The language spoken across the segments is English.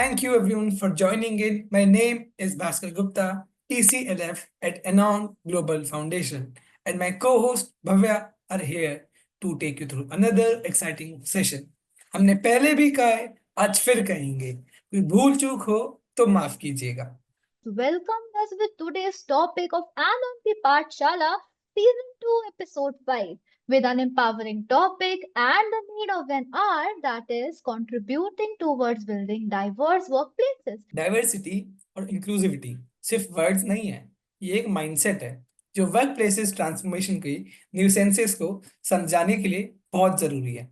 Thank you everyone for joining in. My name is Bhaskar Gupta, TCLF at Anon Global Foundation, and my co-host Bhavya are here to take you through another exciting session. हमने पहले भी कहा है, आज फिर कहेंगे, कोई भूल चूक हो तो माफ कीजिएगा. Welcome us with today's topic of Anon Ki Paathshaala, Season 2, Episode 5, with an empowering topic and the need of an hour that is contributing towards building diverse workplaces. Diversity और इंक्लूसिविटी सिर्फ वर्ड्स नहीं है, ये एक mindset है जो work places transformation की न्यूसेंसेस को समझाने के लिए बहुत जरूरी है.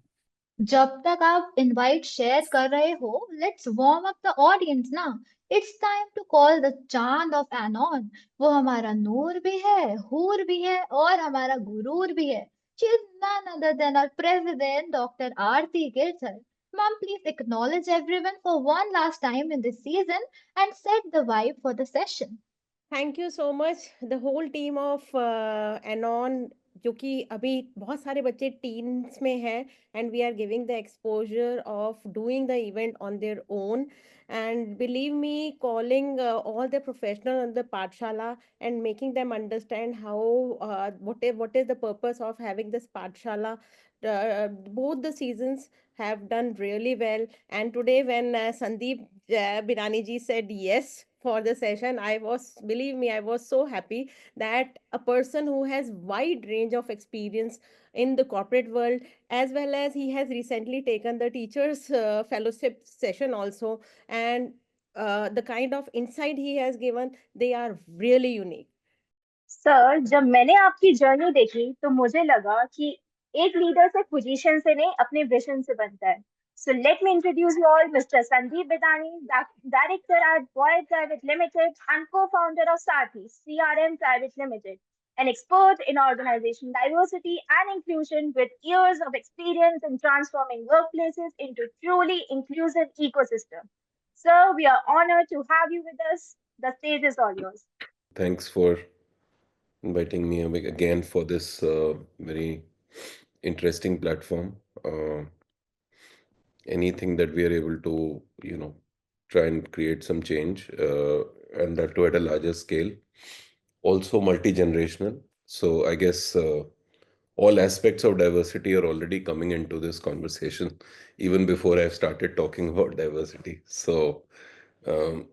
जब तक आप इनवाइट शेयर कर रहे हो, let's warm up the audience ना. It's time to call the chand of Anon. वो हमारा नूर भी है, हूर भी है और हमारा गुरूर भी है. She is none other than our president, Dr. Aarti Girdhar. Mom, please acknowledge everyone for one last time in this season and set the vibe for the session. Thank you so much the whole team of Anon, जो कि अभी बहुत सारे बच्चे teens में हैं and we are giving the exposure of doing the event on their own. And believe me, calling all the professionals on the Pathshala and making them understand how what is the purpose of having this Pathshala. Both the seasons have done really well. And today, when Sandeep Bidani ji said yes for the session, believe me, I was so happy that a person who has wide range of experience in the corporate world, as well as he has recently taken the teachers fellowship session also, and the kind of insight he has given, they are really unique. Sir, जब मैंने आपकी journey देखी तो मुझे लगा कि एक leader से पोजीशन से नहीं अपने विजन से बनता है. So let me introduce you all Mr. Sandeep Bidani, Director at Boyd Private Limited and co-founder of Sati CRM Private Limited, an expert in organization diversity and inclusion with years of experience in transforming workplaces into truly inclusive ecosystem. Sir, we are honored to have you with us. The stage is all yours. Thanks for inviting me again for this very interesting platform. Anything that we are able to, try and create some change, and that too at a larger scale, also multi-generational. So I guess all aspects of diversity are already coming into this conversation, even before I've started talking about diversity. So um,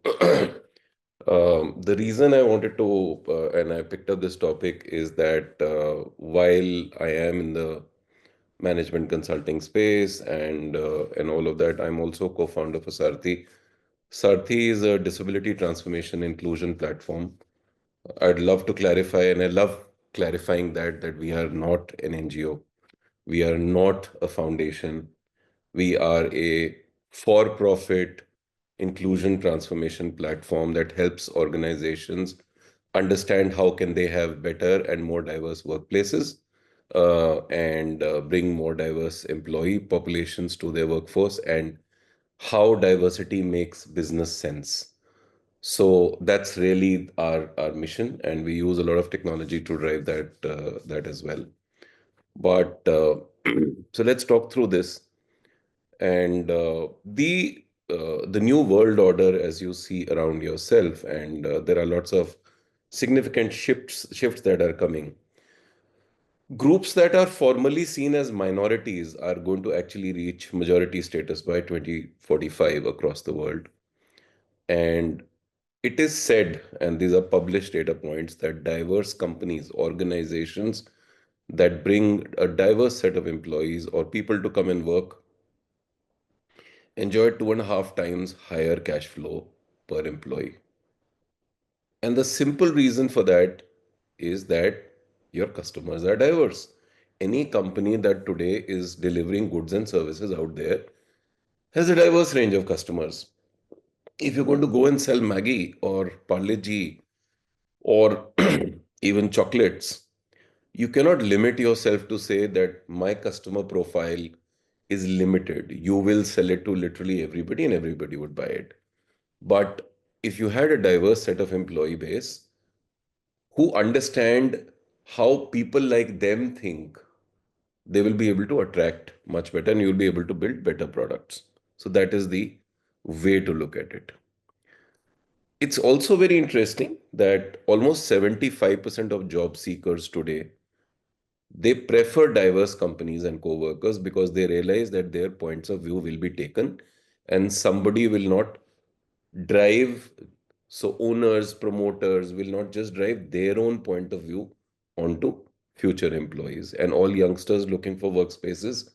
the reason I wanted to, and I picked up this topic is that while I am in the management consulting space and all of that, I'm also co-founder for Sarthi. Sarthi is a disability transformation inclusion platform. I'd love to clarify, and I love clarifying that we are not an NGO. We are not a foundation. We are a for-profit inclusion transformation platform that helps organizations understand how can they have better and more diverse workplaces, and bring more diverse employee populations to their workforce, and how diversity makes business sense. So that's really our mission, and we use a lot of technology to drive that as well. But so let's talk through this. And the new world order, as you see around yourself, and there are lots of significant shifts that are coming. Groups that are formally seen as minorities are going to actually reach majority status by 2045 across the world. And it is said, and these are published data points, that diverse companies, organizations that bring a diverse set of employees or people to come and work enjoy 2.5 times higher cash flow per employee. And the simple reason for that is that your customers are diverse. Any company that today is delivering goods and services out there has a diverse range of customers. If you're going to go and sell Maggie or Parle G or even chocolates, you cannot limit yourself to say that my customer profile is limited. You will sell it to literally everybody and everybody would buy it. But if you had a diverse set of employee base who understand how people like them think, they will be able to attract much better and you'll be able to build better products. So that is the way to look at it. It's also very interesting that almost 75% of job seekers today, they prefer diverse companies and co-workers because they realize that their points of view will be taken and somebody will not drive. So owners, promoters will not just drive their own point of view onto future employees. And all youngsters looking for workspaces,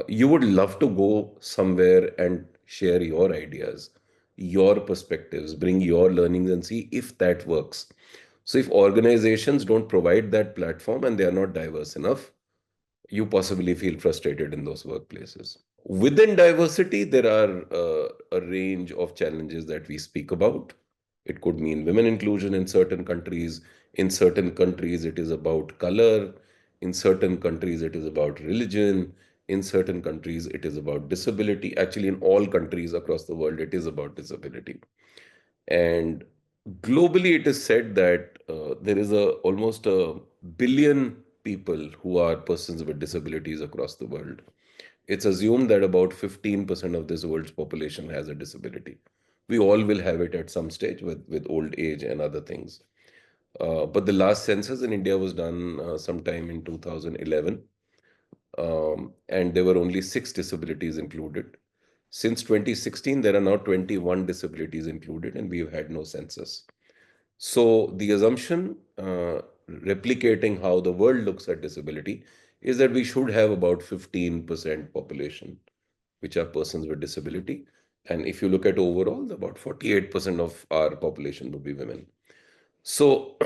you would love to go somewhere and share your ideas, your perspectives, bring your learnings and see if that works. So if organizations don't provide that platform and they are not diverse enough, you possibly feel frustrated in those workplaces. Within diversity, there are a range of challenges that we speak about. It could mean women inclusion in certain countries. In certain countries, it is about color. In certain countries, it is about religion. In certain countries, it is about disability. Actually, in all countries across the world, it is about disability. And globally, it is said that there is almost a billion people who are persons with disabilities across the world. It's assumed that about 15% of this world's population has a disability. We all will have it at some stage with old age and other things. But the last census in India was done sometime in 2011, and there were only six disabilities included. Since 2016, there are now 21 disabilities included, and we've had no census. So the assumption, replicating how the world looks at disability, is that we should have about 15% population, which are persons with disability. And if you look at overall, about 48% of our population would be women. So,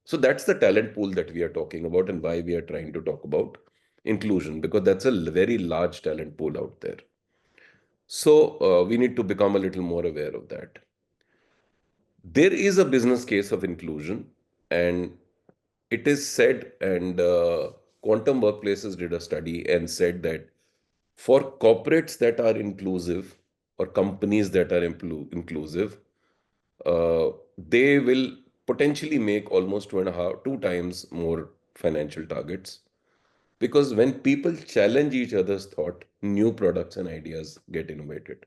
so that's the talent pool that we are talking about and why we are trying to talk about inclusion, because that's a very large talent pool out there. So we need to become a little more aware of that. There is a business case of inclusion, and it is said, and Quantum Workplaces did a study and said that for corporates that are inclusive or companies that are inclusive, they will potentially make almost two times more financial targets. Because when people challenge each other's thought, new products and ideas get innovated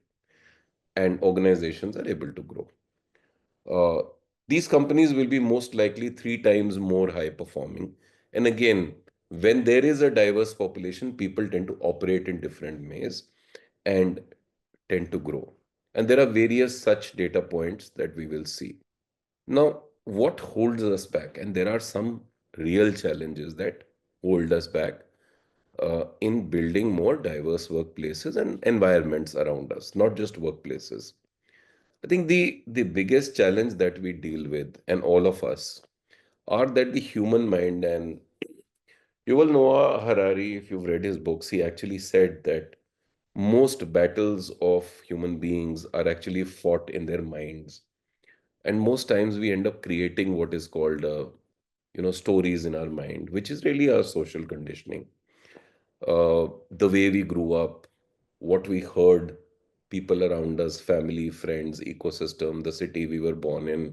and organizations are able to grow. Uh, these companies will be most likely three times more high performing. And again, when there is a diverse population, people tend to operate in different ways and tend to grow. And there are various such data points that we will see. Now, what holds us back? And there are some real challenges that hold us back in building more diverse workplaces and environments around us, not just workplaces. I think the biggest challenge that we deal with, and all of us, are that the human mind, and Yuval Noah Harari, if you've read his books, he actually said that most battles of human beings are actually fought in their minds. And most times we end up creating what is called, stories in our mind, which is really our social conditioning. The way we grew up, what we heard, people around us, family, friends, ecosystem, the city we were born in,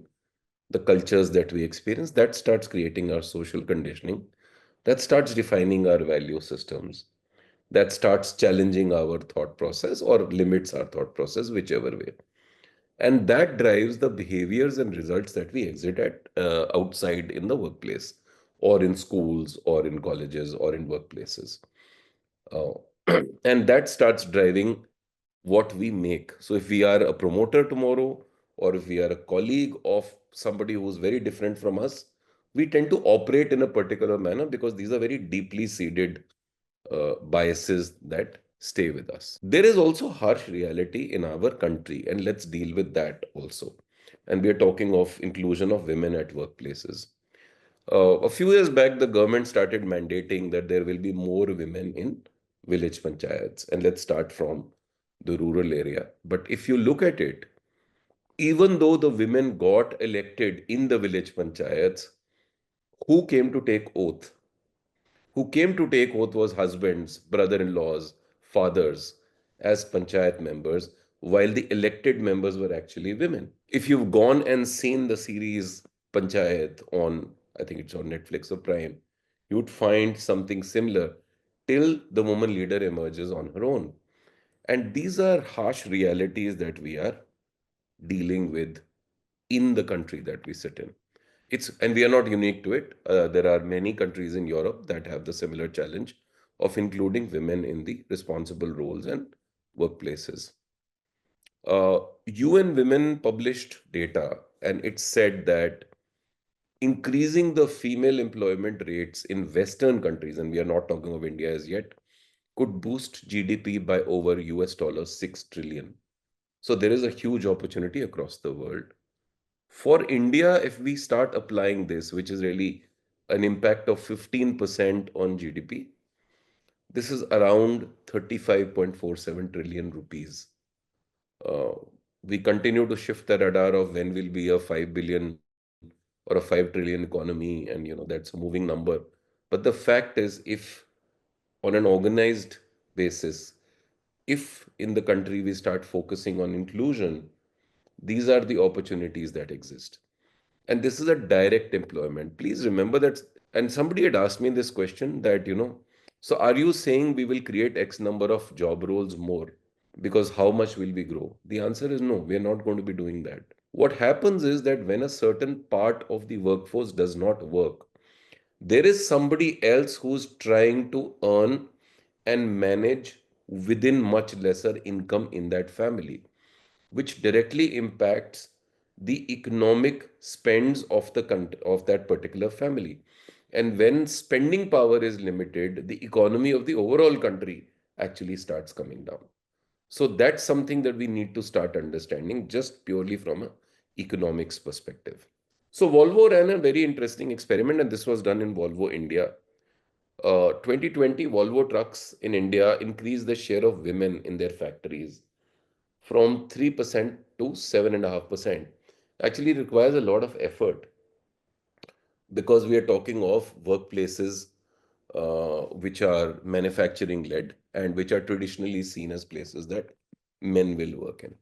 the cultures that we experience, that starts creating our social conditioning, that starts defining our value systems, that starts challenging our thought process or limits our thought process, whichever way. And that drives the behaviors and results that we exit at outside in the workplace or in schools or in colleges or in workplaces. Uh, and that starts driving what we make. So if we are a promoter tomorrow, or if we are a colleague of somebody who's very different from us, we tend to operate in a particular manner because these are very deeply seated biases that stay with us. There is also harsh reality in our country, and let's deal with that also. And we are talking of inclusion of women at workplaces. A few years back, the government started mandating that there will be more women in village panchayats. And let's start from the rural area. But if you look at it, even though the women got elected in the village panchayats, who came to take oath? Who came to take oath was husbands, brother-in-laws, fathers as panchayat members, while the elected members were actually women. If you've gone and seen the series Panchayat on, I think it's on Netflix or Prime, you would find something similar till the woman leader emerges on her own. And these are harsh realities that we are dealing with in the country that we sit in. And we are not unique to it. There are many countries in Europe that have the similar challenge of including women in the responsible roles and workplaces. UN Women published data, and it said that increasing the female employment rates in Western countries, and we are not talking of India as yet, could boost GDP by over US dollars 6 trillion. So there is a huge opportunity across the world. For India, if we start applying this, which is really an impact of 15% on GDP, this is around 35.47 trillion rupees. Uh, we continue to shift the radar of when will be a 5 billion or a 5 trillion economy, and that's a moving number. But the fact is, if on an organized basis, if in the country we start focusing on inclusion, these are the opportunities that exist. And this is a direct employment. Please remember that. And somebody had asked me this question that, so are you saying we will create X number of job roles more? Because how much will we grow? The answer is no, we are not going to be doing that. What happens is that when a certain part of the workforce does not work, there is somebody else who's trying to earn and manage within much lesser income in that family, which directly impacts the economic spends of of that particular family. And when spending power is limited, the economy of the overall country actually starts coming down. So that's something that we need to start understanding just purely from an economics perspective. So Volvo ran a very interesting experiment, and this was done in Volvo India. 2020, Volvo trucks in India increased the share of women in their factories from 3% to 7.5%. Actually requires a lot of effort because we are talking of workplaces which are manufacturing led and which are traditionally seen as places that men will work in.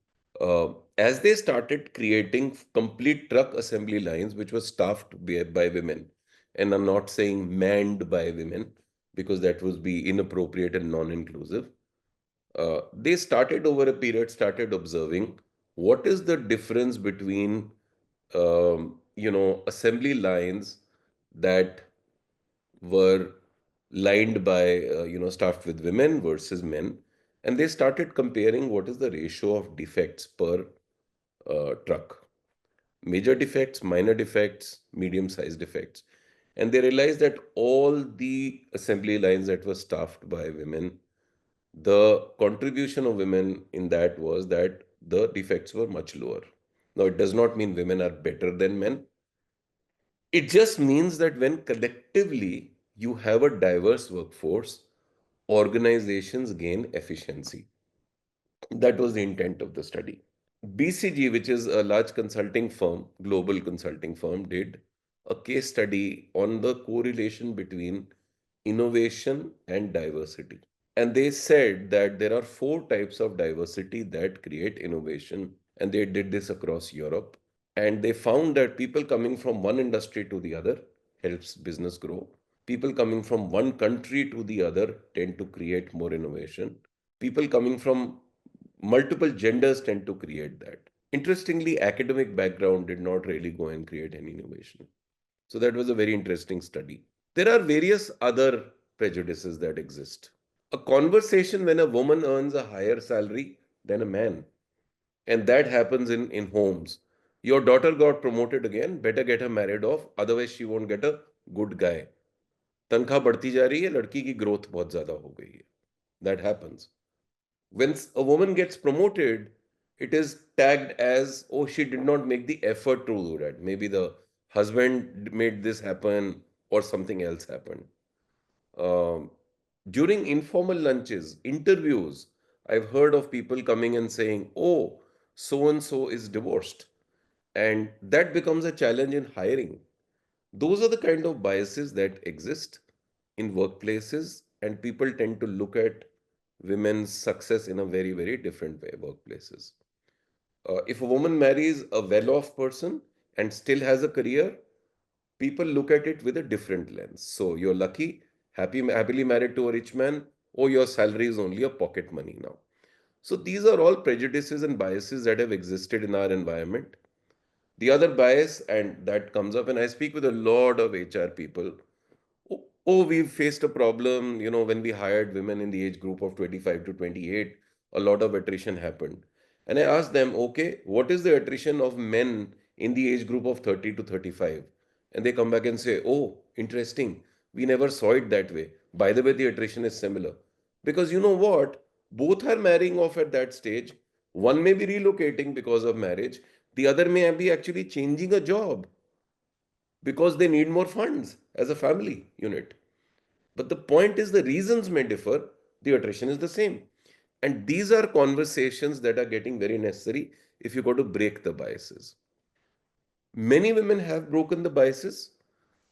As they started creating complete truck assembly lines, which were staffed by women, and I'm not saying manned by women because that would be inappropriate and non-inclusive. They started over a period, started observing what is the difference between, assembly lines that were lined by, staffed with women versus men. And they started comparing what is the ratio of defects per truck. Major defects, minor defects, medium-sized defects. And they realized that all the assembly lines that were staffed by women, the contribution of women in that was that the defects were much lower. Now, it does not mean women are better than men. It just means that when collectively you have a diverse workforce, organizations gain efficiency. That was the intent of the study. BCG, which is a large consulting firm, global consulting firm, did a case study on the correlation between innovation and diversity. And they said that there are four types of diversity that create innovation. And they did this across Europe. And they found that people coming from one industry to the other helps business grow. People coming from one country to the other tend to create more innovation. People coming from multiple genders tend to create that. Interestingly, academic background did not really go and create any innovation. So that was a very interesting study. There are various other prejudices that exist. A conversation when a woman earns a higher salary than a man, and that happens in homes. Your daughter got promoted again, better get her married off, otherwise she won't get a good guy. तनख्वाह बढ़ती जा रही है, लड़की की growth बहुत ज्यादा हो गई है. That happens. When a woman gets promoted, it is tagged as, oh, she did not make the effort to do that. Maybe the husband made this happen or something else happened. Um, During informal lunches, interviews, I've heard of people coming and saying, oh, so and so is divorced. And that becomes a challenge in hiring. Those are the kind of biases that exist in workplaces, and people tend to look at women's success in a very, very different way, workplaces. If a woman marries a well off person and still has a career, people look at it with a different lens. So you're lucky, happily married to a rich man, or your salary is only a pocket money now. So these are all prejudices and biases that have existed in our environment. The other bias, and that comes up, and I speak with a lot of HR people. We've faced a problem, when we hired women in the age group of 25 to 28, a lot of attrition happened. And I asked them, okay, what is the attrition of men in the age group of 30 to 35? And they come back and say, oh, interesting. We never saw it that way. By the way, the attrition is similar. Because you know what? Both are marrying off at that stage. One may be relocating because of marriage, the other may be actually changing a job because they need more funds as a family unit. But the point is, the reasons may differ, the attrition is the same. And these are conversations that are getting very necessary if you got to break the biases. Many women have broken the biases.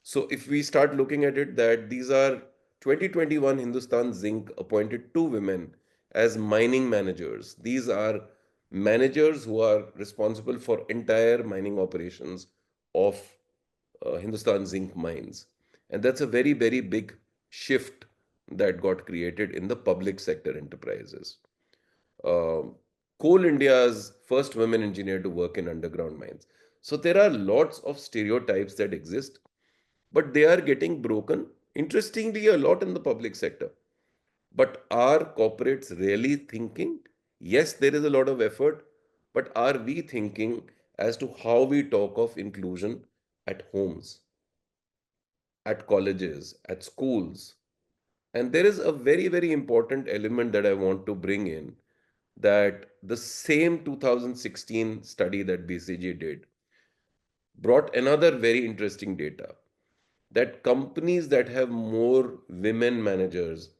So if we start looking at it, that these are 2021 Hindustan Zinc appointed two women as mining managers. These are managers who are responsible for entire mining operations of Hindustan Zinc mines. And that's a very, very big shift that got created in the public sector enterprises. Um Coal India's first women engineer to work in underground mines. So there are lots of stereotypes that exist, but they are getting broken, interestingly, a lot in the public sector. But are corporates really thinking? Yes, there is a lot of effort, but are we thinking as to how we talk of inclusion at homes, at colleges, at schools? And there is a very, very important element that I want to bring in, that the same 2016 study that BCG did brought another very interesting data, that companies that have more women managers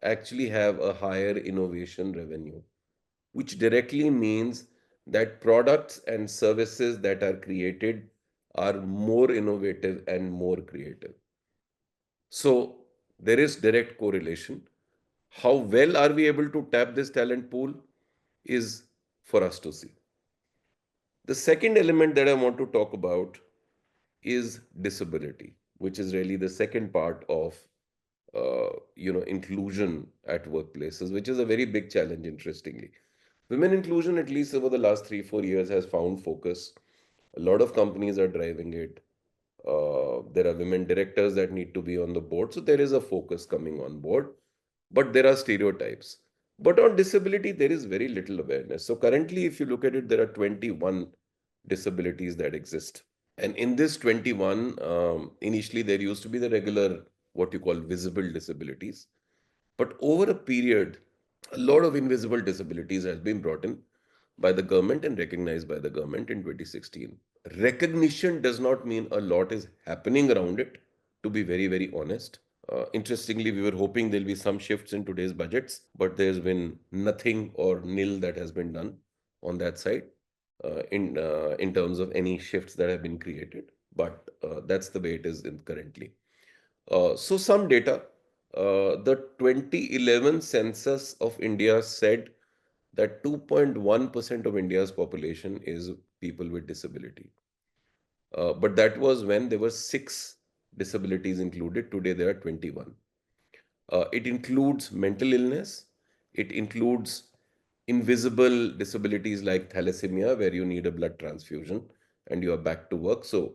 actually have a higher innovation revenue, which directly means that products and services that are created are more innovative and more creative. So there is direct correlation. How well are we able to tap this talent pool is for us to see. The second element that I want to talk about is disability, which is really the second part of inclusion at workplaces, which is a very big challenge. Interestingly, women inclusion, at least over the last 3-4 years, has found focus. A lot of companies are driving it. There are women directors that need to be on the board, so there is a focus coming on board. But there are stereotypes. But on disability, there is very little awareness. So currently, if you look at it, there are 21 disabilities that exist. And in this 21, initially there used to be the regular, what you call visible disabilities. But over a period, a lot of invisible disabilities has been brought in by the government and recognized by the government in 2016. Recognition does not mean a lot is happening around it, to be very, very honest. Interestingly, we were hoping there'll be some shifts in today's budgets, but there's been nothing or nil that has been done on that side in terms of any shifts that have been created. But that's the way it is currently. So some data, the 2011 census of India said that 2.1% of India's population is people with disability. But that was when there were six disabilities included. Today there are 21. It includes mental illness. It includes invisible disabilities like thalassemia, where you need a blood transfusion and you are back to work. So,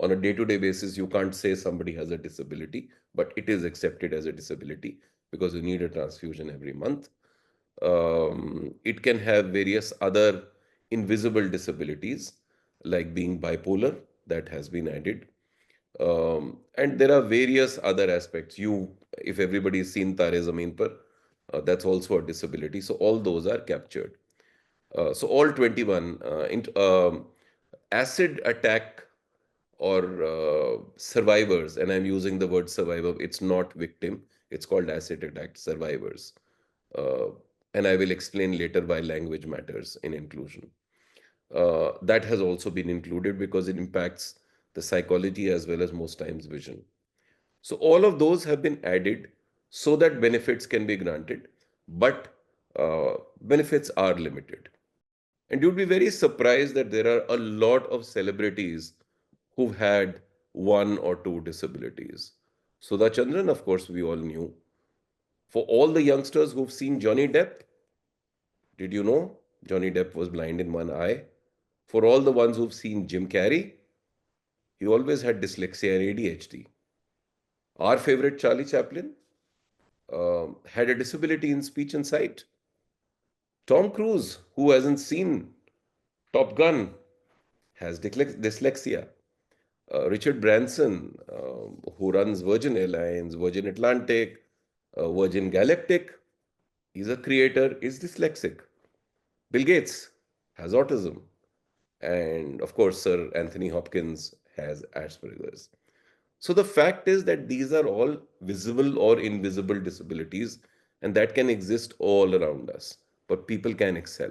on a day-to-day basis, you can't say somebody has a disability, but it is accepted as a disability because you need a transfusion every month. It can have various other invisible disabilities, like being bipolar, that has been added. And there are various other aspects. If everybody's seen Tare Zameen Par, that's also a disability. So all those are captured. So all 21 acid attack or survivors, and I'm using the word survivor. It's not victim. It's called acid attack survivors. Uh, and I will explain later why language matters in inclusion. That has also been included because it impacts the psychology as well as most times vision. So all of those have been added so that benefits can be granted, but benefits are limited. And you'd be very surprised that there are a lot of celebrities who've had one or two disabilities. Sudha Chandran, of course, we all knew. For all the youngsters who've seen Johnny Depp, Did you know Johnny Depp was blind in one eye? For all the ones who've seen Jim Carrey, he always had dyslexia and ADHD. Our favorite Charlie Chaplin had a disability in speech and sight. Tom Cruise, who hasn't seen Top Gun, has dyslexia. Richard Branson, who runs Virgin Airlines, Virgin Atlantic, Virgin Galactic, he's a creator, is dyslexic. Bill Gates has autism. And of course, Sir Anthony Hopkins has Asperger's. So the fact is that these are all visible or invisible disabilities, and that can exist all around us, but people can excel.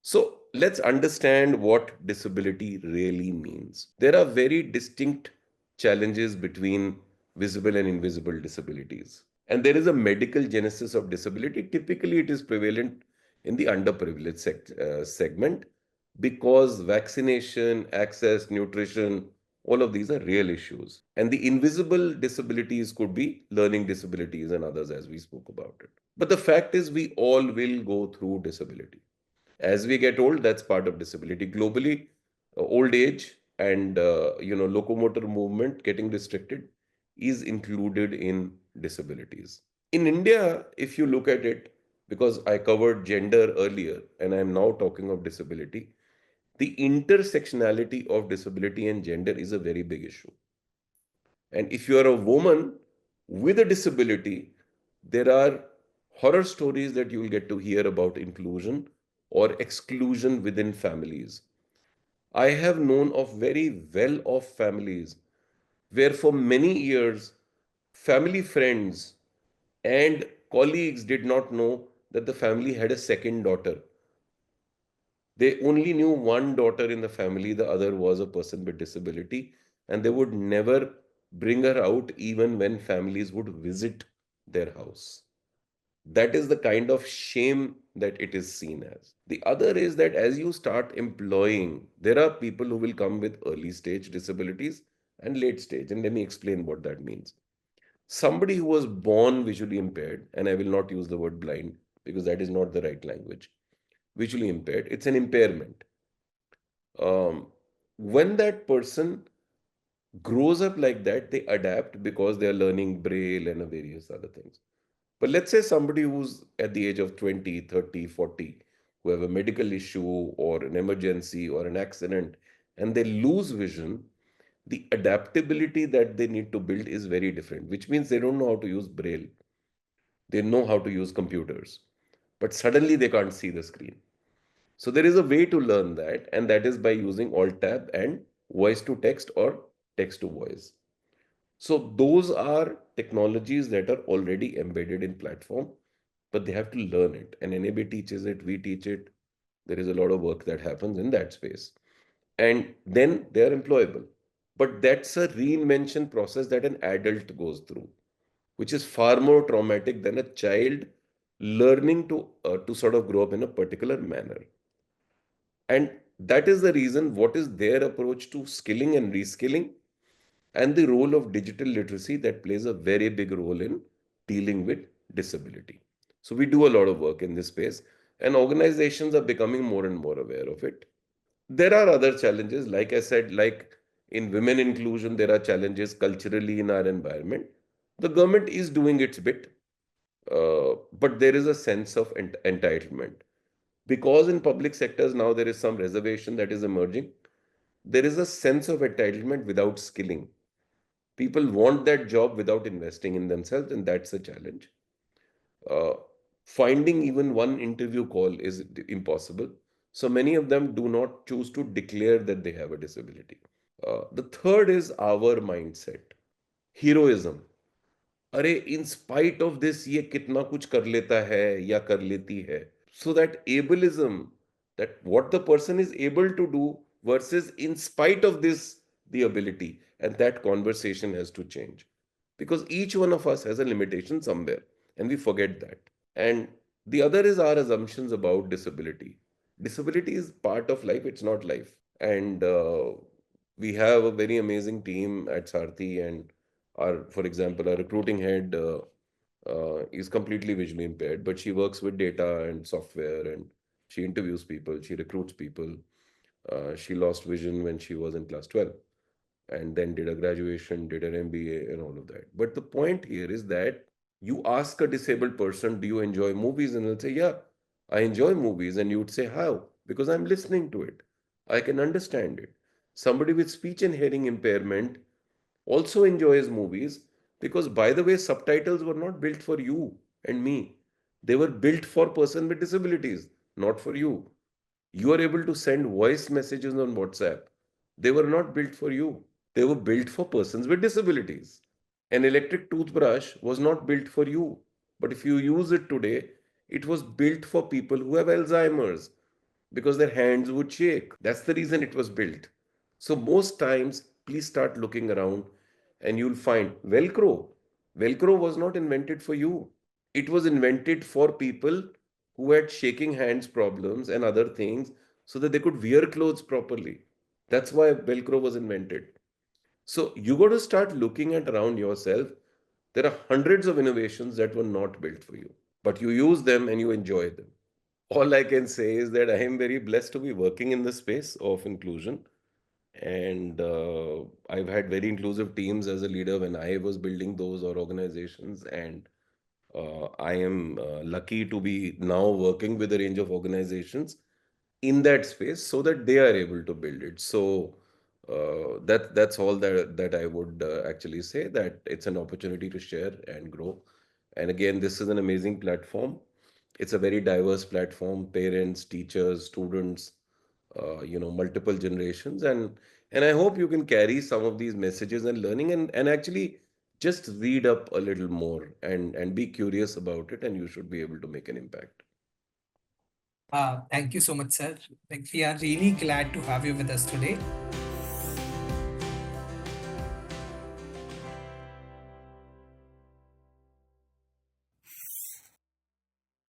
So let's understand what disability really means. There are very distinct challenges between visible and invisible disabilities. And there is a medical genesis of disability. Typically, it is prevalent in the underprivileged segment because vaccination, access, nutrition, all of these are real issues. And the invisible disabilities could be learning disabilities and others, as we spoke about it. But the fact is, we all will go through disability. As we get old, that's part of disability. Globally, old age and locomotor movement getting restricted is included in disabilities. In India, if you look at it, because I covered gender earlier and I'm now talking of disability, the intersectionality of disability and gender is a very big issue. And if you are a woman with a disability, there are horror stories that you will get to hear about inclusion or exclusion within families. I have known of very well off families where for many years family friends and colleagues did not know that the family had a second daughter. They only knew one daughter in the family, the other was a person with disability, and they would never bring her out even when families would visit their house. That is the kind of shame that it is seen as. The other is that as you start employing, there are people who will come with early stage disabilities and late stage. And let me explain what that means. Somebody who was born visually impaired, and I will not use the word blind because that is not the right language, visually impaired, it's an impairment. Um, when that person grows up like that, they adapt because they are learning braille and various other things. But let's say somebody who's at the age of 20, 30, 40, who have a medical issue or an emergency or an accident, and they lose vision, the adaptability that they need to build is very different, which means they don't know how to use braille. They know how to use computers, but suddenly they can't see the screen. So there is a way to learn that, and that is by using Alt Tab and voice to text or text to voice. So those are technologies that are already embedded in platform, but they have to learn it. And NAB teaches it, we teach it. There is a lot of work that happens in that space. And then they are employable. But that's a reinvention process that an adult goes through, which is far more traumatic than a child learning to sort of grow up in a particular manner. And that is the reason what is their approach to skilling and reskilling and the role of digital literacy that plays a very big role in dealing with disability. So we do a lot of work in this space and organizations are becoming more and more aware of it. There are other challenges, like I said, like in women inclusion, there are challenges culturally in our environment. The government is doing its bit, but there is a sense of entitlement. Because in public sectors now there is some reservation that is emerging, there is a sense of entitlement without skilling. People want that job without investing in themselves, and that's a challenge. Uh, Finding even one interview call is impossible. So many of them do not choose to declare that they have a disability. The third is our mindset, heroism. अरे in spite of this ये कितना कुछ कर लेता है या कर लेती है. So that ableism, that what the person is able to do versus in spite of this the ability, and that conversation has to change because each one of us has a limitation somewhere and we forget that. And the other is our assumptions about disability. Disability is part of life, it's not life. And we have a very amazing team at Sarthi, and for example, our recruiting head is completely visually impaired, but she works with data and software and She interviews people, she recruits people. She lost vision when she was in class 12 and then did a graduation, did an MBA, and all of that. But the point here is that you ask a disabled person, do you enjoy movies? And they'll say, yeah, I enjoy movies. And you would say, how? Because I'm listening to it. I can understand it. Somebody with speech and hearing impairment also enjoys movies because, by the way, subtitles were not built for you and me. They were built for person with disabilities, not for you. You are able to send voice messages on WhatsApp. They were not built for you. They were built for persons with disabilities. An electric toothbrush was not built for you. But if you use it today, it was built for people who have Alzheimer's because their hands would shake. That's the reason it was built. So, most times, please start looking around and you'll find Velcro. Velcro was not invented for you, it was invented for people who had shaking hands problems and other things so that they could wear clothes properly. That's why Velcro was invented. So you got to start looking at around yourself. There are hundreds of innovations that were not built for you, but you use them and you enjoy them. All I can say is that I am very blessed to be working in the space of inclusion. And I've had very inclusive teams as a leader when I was building those or organizations. And I am lucky to be now working with a range of organizations in that space so that they are able to build it. So that's all that I would actually say, that it's an opportunity to share and grow. And again, this is an amazing platform. It's a very diverse platform, parents, teachers, students, multiple generations. And I hope you can carry some of these messages and learning and actually just read up a little more and be curious about it, and you should be able to make an impact. Thank you so much, sir. Like, we are really glad to have you with us today.